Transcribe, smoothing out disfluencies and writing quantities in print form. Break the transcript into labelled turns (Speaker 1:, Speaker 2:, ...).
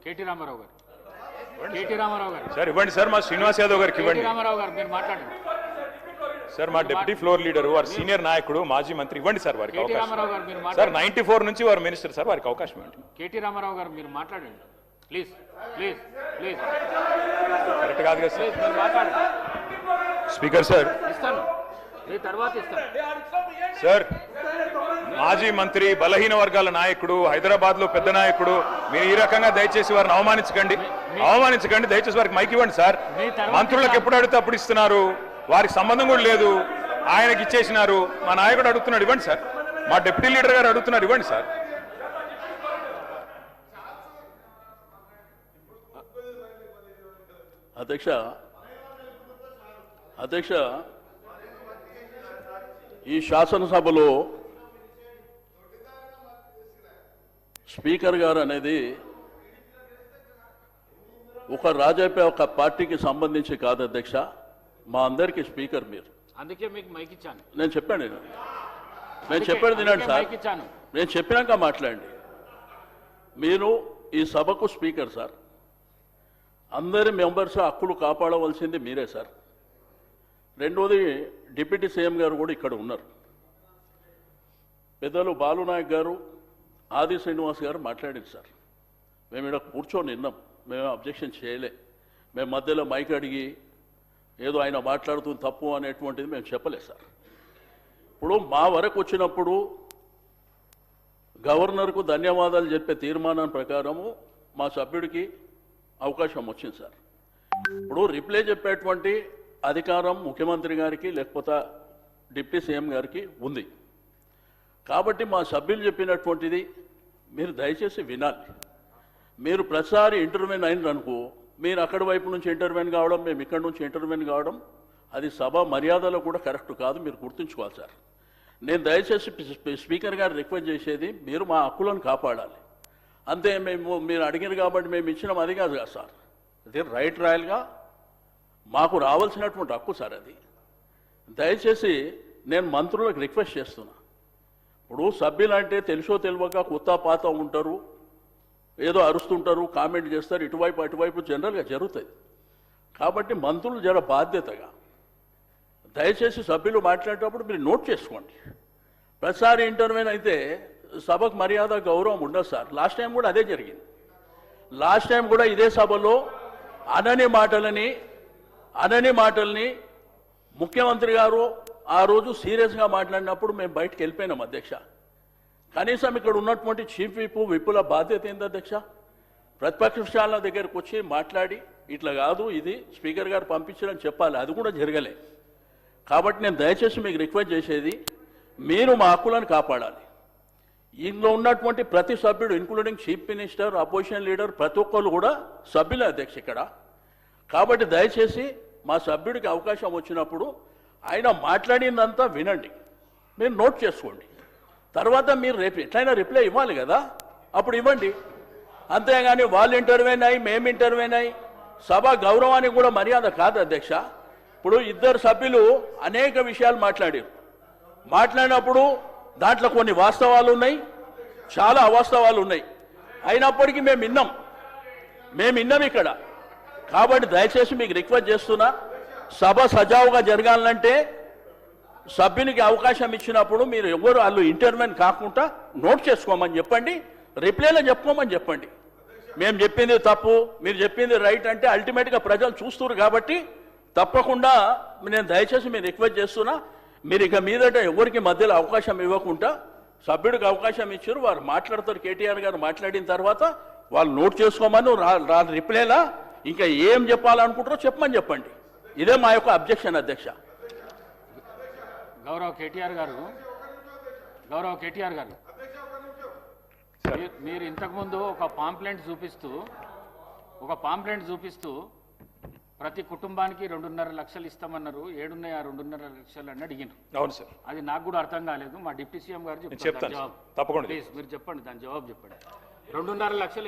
Speaker 1: KT Ramarao గారు, KT Ramarao గారు
Speaker 2: sir ఇవ్వండి సార్, మా శ్రీనివాస్ యాదవ్ గారికి ఇవ్వండి.
Speaker 1: రామారావు గారు మీరు మాట్లాడండి
Speaker 2: సార్, మా డిప్యూటీ ఫ్లోర్ లీడర్ వారు సీనియర్ నాయకుడు మాజీ మంత్రి, ఇవ్వండి సార్ వారికి
Speaker 1: కేటీ
Speaker 2: అవకాశం.
Speaker 1: రామారావు గారు మీరు
Speaker 2: సార్ 94 నుంచి వారు మినిస్టర్ సార్, వారికి అవకాశం ఇవ్వండి.
Speaker 1: కేటీ రామారావు గారు మీరు మాట్లాడండి ప్లీజ్ ప్లీజ్ ప్లీజ్
Speaker 2: కరెక్ట్ కాదు కదా సార్.
Speaker 1: ప్లీజ్ మీరు మాట్లాడండి.
Speaker 2: స్పీకర్ సార్,
Speaker 1: ఇస్తాను మీ తర్వాత ఇస్తాను.
Speaker 2: సార్ మాజీ మంత్రి, బలహీన వర్గాల నాయకుడు, హైదరాబాద్ లో పెద్ద నాయకుడు, మీరు ఈ రకంగా దయచేసి వారిని అవమానించకండి. దయచేసి వారికి మైక్ ఇవ్వండి సార్. మంత్రులకు ఎప్పుడు అడిగితే అప్పుడు ఇస్తున్నారు, వారికి సంబంధం కూడా లేదు, ఆయనకి ఇచ్చేసినారు. మా నాయకుడు అడుగుతున్నాడు, ఇవ్వండి సార్. మా డిప్యూటీ లీడర్ గారు అడుగుతున్నారు, ఇవ్వండి సార్.
Speaker 3: అధ్యక్ష ఈ శాసనసభలో స్పీకర్ గారు అనేది ఒక పార్టీకి సంబంధించి కాదు అధ్యక్ష, మా అందరికీ స్పీకర్ మీరు.
Speaker 1: అందుకే మీకు మైక్ ఇచ్చాను.
Speaker 3: నేను చెప్పాను తినండి సార్, నేను చెప్పినాక మాట్లాడండి. మీరు ఈ సభకు స్పీకర్ సార్, అందరి మెంబర్స్ హక్కులు కాపాడవలసింది మీరే సార్. రెండోది, డిప్యూటీ సీఎం గారు కూడా ఇక్కడ ఉన్నారు. పెద్దలు బాలునాయక్ గారు, ఆది శ్రీనివాస్ గారు మాట్లాడారు సార్. మేము ఇక్కడ కూర్చొని విన్నాం, మేము అబ్జెక్షన్ చేయలే. మేము మధ్యలో మైక్ అడిగి ఏదో ఆయన మాట్లాడుతుంది తప్పు అనేటువంటిది మేము చెప్పలేదు సార్. ఇప్పుడు మా వరకు వచ్చినప్పుడు గవర్నర్కు ధన్యవాదాలు చెప్పే తీర్మానం ప్రకారము మా సభ్యుడికి అవకాశం వచ్చింది సార్. ఇప్పుడు రిప్లై చెప్పేటువంటి అధికారం ముఖ్యమంత్రి గారికి లేకపోతే డిప్యూటీ సీఎం గారికి ఉంది. కాబట్టి మా సభ్యులు చెప్పినటువంటిది మీరు దయచేసి వినాలి. మీరు ప్రతిసారి ఇంటర్వ్యూన్ అయినరనుకో, మీరు అక్కడి వైపు నుంచి ఇంటర్వ్యూన్ కావడం, మేము ఇక్కడి నుంచి ఇంటర్వ్యూన్ కావడం, అది సభ మర్యాదలో కూడా కరెక్ట్ కాదు, మీరు గుర్తుంచుకోవాలి సార్. నేను దయచేసి స్పీకర్ గారు రిక్వెస్ట్ చేసేది, మీరు మా హక్కులను కాపాడాలి అంతే. మీరు అడిగారు కాబట్టి మేము ఇచ్చినాం అది కాదు కదా సార్. అది రైట్ రాయల్గా మాకు రావాల్సినటువంటి హక్కు సార్ అది. దయచేసి నేను మంత్రులకు రిక్వెస్ట్ చేస్తున్నా. ఇప్పుడు సభ్యులు అంటే తెలుసో తెలియక కొత్త పాత ఉంటారు, ఏదో అరుస్తుంటారు, కామెంట్ చేస్తారు, ఇటువైపు అటువైపు జనరల్గా జరుగుతుంది. కాబట్టి మంత్రులు జర బాధ్యతగా దయచేసి సభ్యులు మాట్లాడేటప్పుడు మీరు నోట్ చేసుకోండి. ప్రతిసారి ఇంటర్వ్యూన్ అయితే సభకు మర్యాద గౌరవం ఉండదు సార్. లాస్ట్ టైం కూడా అదే జరిగింది. లాస్ట్ టైం కూడా ఇదే సభలో అనని మాటల్ని ముఖ్యమంత్రి గారు ఆ రోజు సీరియస్గా మాట్లాడినప్పుడు మేము బయటకు వెళ్ళిపోయినాం అధ్యక్ష. కనీసం ఇక్కడ ఉన్నటువంటి చీఫ్ విప్పుల బాధ్యత ఏంది అధ్యక్ష? ప్రతిపక్షాల దగ్గరకు వచ్చి మాట్లాడి ఇట్లా కాదు, ఇది స్పీకర్ గారు పంపించాలని చెప్పాలి. అది కూడా జరగలే. కాబట్టి నేను దయచేసి మీకు రిక్వెస్ట్ చేసేది, మీరు మా హక్కులను కాపాడాలి. ఇందులో ఉన్నటువంటి ప్రతి సభ్యుడు including chief minister, opposition leader, ప్రతి ఒక్కరు కూడా సభ్యులే అధ్యక్ష ఇక్కడ. కాబట్టి దయచేసి మా సభ్యుడికి అవకాశం వచ్చినప్పుడు ఆయన మాట్లాడిందంతా వినండి, మీరు నోట్ చేసుకోండి. తర్వాత మీరు రేపు ఎట్లయినా రిప్లై ఇవ్వాలి కదా, అప్పుడు ఇవ్వండి. అంతేగాని వాళ్ళు ఇంటర్వ్యూన్ అయ్యి మేము ఇంటర్వ్యూన్ అయ్యి సభ గౌరవానికి కూడా మర్యాద కాదు అధ్యక్ష. ఇప్పుడు ఇద్దరు సభ్యులు అనేక విషయాలు మాట్లాడినప్పుడు దాంట్లో కొన్ని వాస్తవాలు ఉన్నాయి, చాలా అవాస్తవాలు ఉన్నాయి. అయినప్పటికీ మేము విన్నాం ఇక్కడ. కాబట్టి దయచేసి మీకు రిక్వెస్ట్ చేస్తున్నా, సభ సజావుగా జరగాలంటే సభ్యునికి అవకాశం ఇచ్చినప్పుడు మీరు ఎవరు వాళ్ళు ఇంటర్వ్యూన్ కాకుండా నోట్ చేసుకోమని చెప్పండి, రిప్లైలో చెప్పుకోమని చెప్పండి. మేము చెప్పింది తప్పు, మీరు చెప్పింది రైట్ అంటే అల్టిమేట్గా ప్రజలు చూస్తున్నారు. కాబట్టి తప్పకుండా నేను దయచేసి మీరు రిక్వెస్ట్ చేస్తున్నా, మీరు ఇక మీదట ఎవరికి మధ్యలో అవకాశం ఇవ్వకుండా సభ్యుడికి అవకాశం ఇచ్చారు, వారు మాట్లాడతారు. కేటీఆర్ గారు మాట్లాడిన తర్వాత వాళ్ళు నోట్ చేసుకోమని రిప్లైలా ఇంకా ఏం చెప్పాలనుకుంటారో చెప్పండి. ఇదే మా యొక్క అబ్జెక్షన్ అధ్యక్ష.
Speaker 1: గౌరవ కేటీఆర్ గారు మీరు ఇంతకుముందు ఒక పాంప్లెంట్ చూపిస్తూ ప్రతి కుటుంబానికి 2.5 లక్షలు ఇస్తామన్నారు. 7 ఆ 2.5 లక్షలు అని అడిగినారు.
Speaker 2: అవును సార్,
Speaker 1: అది నాకు కూడా అర్థం కాలేదు. మా డిప్యూటీ సీఎం గారు
Speaker 2: చెప్తాను, తప్పకుండా
Speaker 1: ప్లీజ్ మీరు చెప్పండి, దాని జవాబు చెప్పండి. 2.5 లక్షలు